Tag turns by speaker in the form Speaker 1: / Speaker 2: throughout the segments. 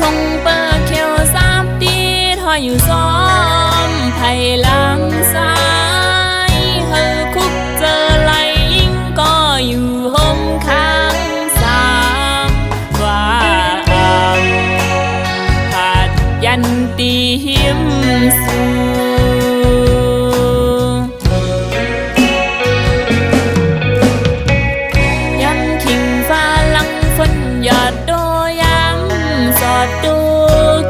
Speaker 1: ทงเปิดเขียวสามตีทออยู่ซ้อมไผ่หลังซ้ายเฮอคุกเจอไหลยิ่งก็อยู่ห้องข้างสามว่าขาดยันตีหิมสูยอดโดยำสอดดู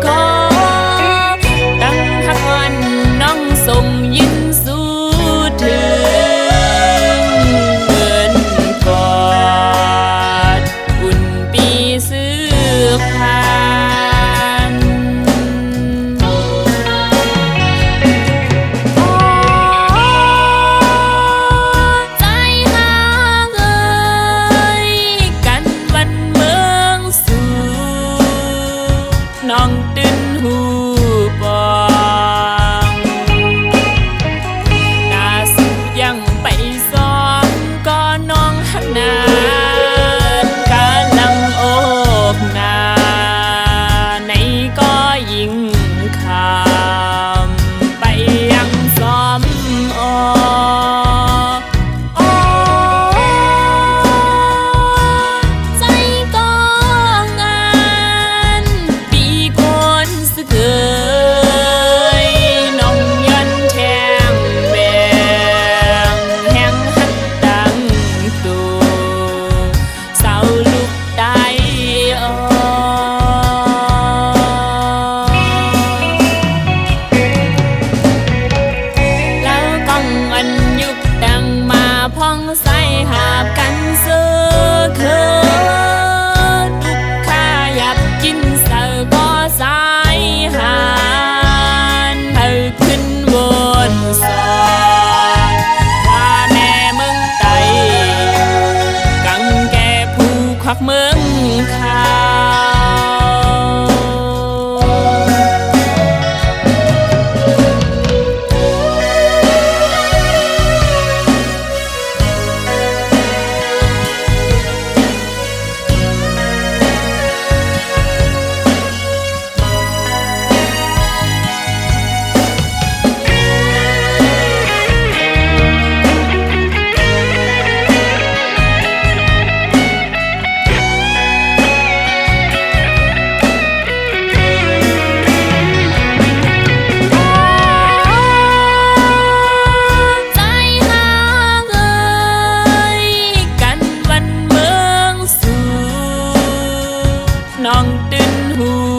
Speaker 1: คอตั้งหักวันน้องส่งยินสู้ถึงเงินกอดอุ่นปีซื้อผ่านใจหาเอ่ยกันวันน้องตื่นหูปองตาสุยังไปซ้อมก็น้องหักนานกาลังโอกนาในก็ยิ่งขามไปยังซ้อมพ้องใส่หาบกันเสือเคือทุกข้าอยากกินเสือก็สายหานเธอขึ้นบนสอนว่าแม่มึงไตกังแก่ผู้ควักมึงข้าน้องตื่นหู